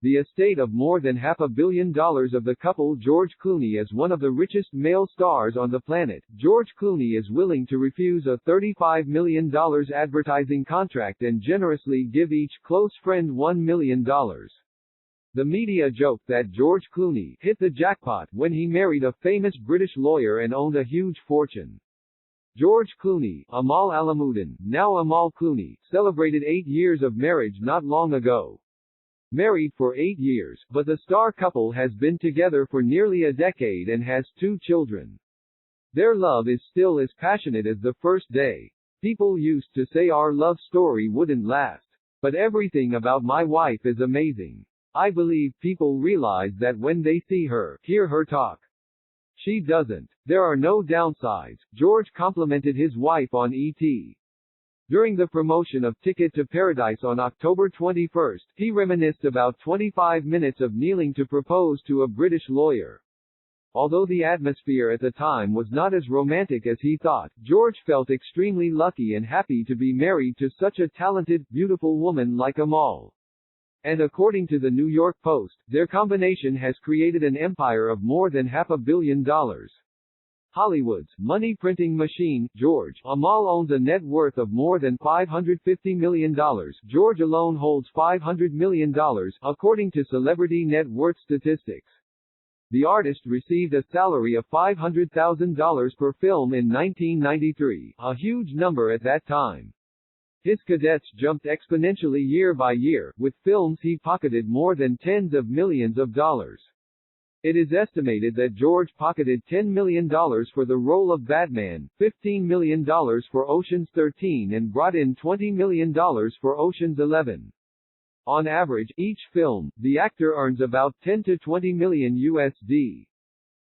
The estate of more than $500 million of the couple. George Clooney is one of the richest male stars on the planet. George Clooney is willing to refuse a $35 million advertising contract and generously give each close friend $1 million. The media joked that George Clooney hit the jackpot when he married a famous British lawyer and owned a huge fortune. George Clooney, Amal Alamuddin, now Amal Clooney, celebrated 8 years of marriage not long ago. Married for 8 years, but the star couple has been together for nearly a decade and has 2 children. Their love is still as passionate as the first day. People used to say our love story wouldn't last. But everything about my wife is amazing. I believe people realize that when they see her, hear her talk. She doesn't. There are no downsides. George complimented his wife on ET. During the promotion of Ticket to Paradise on October 21, he reminisced about 25 minutes of kneeling to propose to a British lawyer. Although the atmosphere at the time was not as romantic as he thought, George felt extremely lucky and happy to be married to such a talented, beautiful woman like Amal. And according to the New York Post, their combination has created an empire of more than $500 million. Hollywood's money printing machine, George. Amal owns a net worth of more than $550 million. George alone holds $500 million, according to Celebrity Net Worth statistics. The artist received a salary of $500,000 per film in 1993, a huge number at that time. His cadets jumped exponentially year by year, with films he pocketed more than tens of millions of dollars. It is estimated that George pocketed $10 million for the role of Batman, $15 million for Ocean's 13 and brought in $20 million for Ocean's 11. On average, each film, the actor earns about 10 to 20 million USD.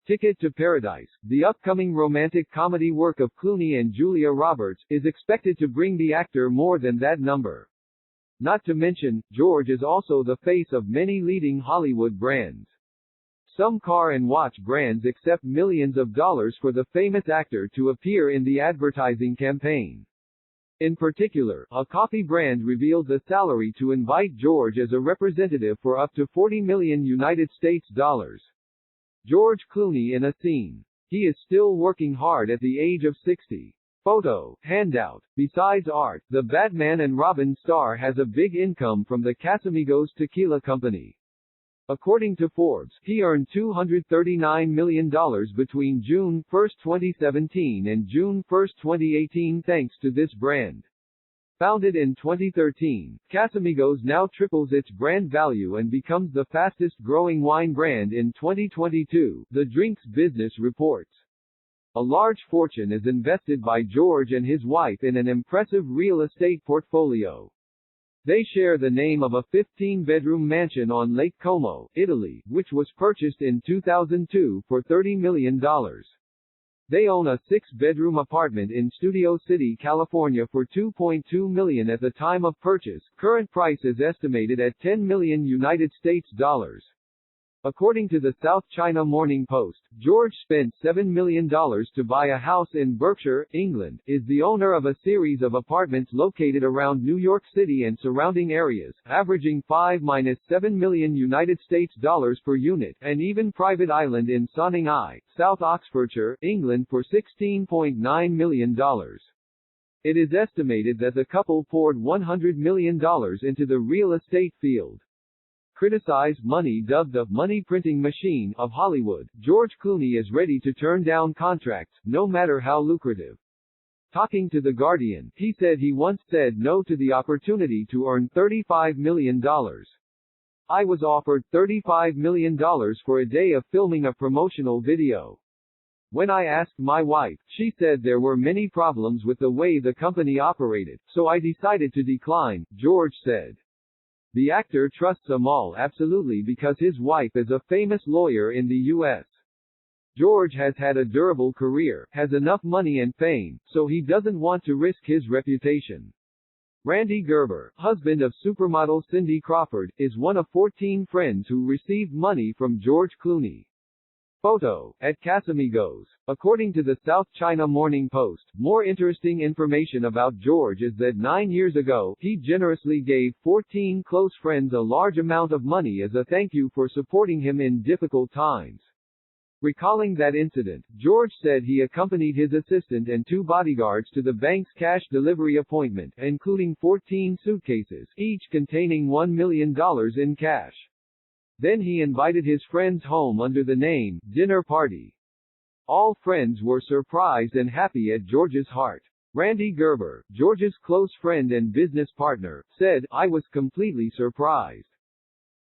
Ticket to Paradise, the upcoming romantic comedy work of Clooney and Julia Roberts, is expected to bring the actor more than that number. Not to mention, George is also the face of many leading Hollywood brands. Some car and watch brands accept millions of dollars for the famous actor to appear in the advertising campaign. In particular, a coffee brand revealed the salary to invite George as a representative for up to $40 million United States dollars. George Clooney in a scene. He is still working hard at the age of 60. Photo, handout. Besides art, the Batman and Robin star has a big income from the Casamigos Tequila Company. According to Forbes, he earned $239 million between June 1, 2017 and June 1, 2018 thanks to this brand. Founded in 2013, Casamigos now triples its brand value and becomes the fastest growing wine brand in 2022, the drinks business reports. A large fortune is invested by George and his wife in an impressive real estate portfolio. They share the name of a 15-bedroom mansion on Lake Como, Italy, which was purchased in 2002 for $30 million. They own a 6-bedroom apartment in Studio City, California for $2.2 million at the time of purchase. Current price is estimated at $10 million United States dollars. According to the South China Morning Post, George spent $7 million to buy a house in Berkshire, England, is the owner of a series of apartments located around New York City and surrounding areas, averaging $5–7 million United States dollars per unit, and even private island in Sonning Eye, South Oxfordshire, England for $16.9 million. It is estimated that the couple poured $100 million into the real estate field. Criticized money dubbed the money printing machine of Hollywood, George Clooney is ready to turn down contracts, no matter how lucrative. Talking to The Guardian, he said he once said no to the opportunity to earn $35 million. I was offered $35 million for a day of filming a promotional video. When I asked my wife, she said there were many problems with the way the company operated, so I decided to decline, George said. The actor trusts Amal absolutely because his wife is a famous lawyer in the U.S. George has had a durable career, has enough money and fame, so he doesn't want to risk his reputation. Randy Gerber, husband of supermodel Cindy Crawford, is one of 14 friends who received money from George Clooney. Photo, at Casamigos. According to the South China Morning Post, more interesting information about George is that 9 years ago, he generously gave 14 close friends a large amount of money as a thank you for supporting him in difficult times. Recalling that incident, George said he accompanied his assistant and 2 bodyguards to the bank's cash delivery appointment, including 14 suitcases, each containing $1 million in cash. Then he invited his friends home under the name, dinner party. All friends were surprised and happy at George's heart. Randy Gerber, George's close friend and business partner, said, "I was completely surprised.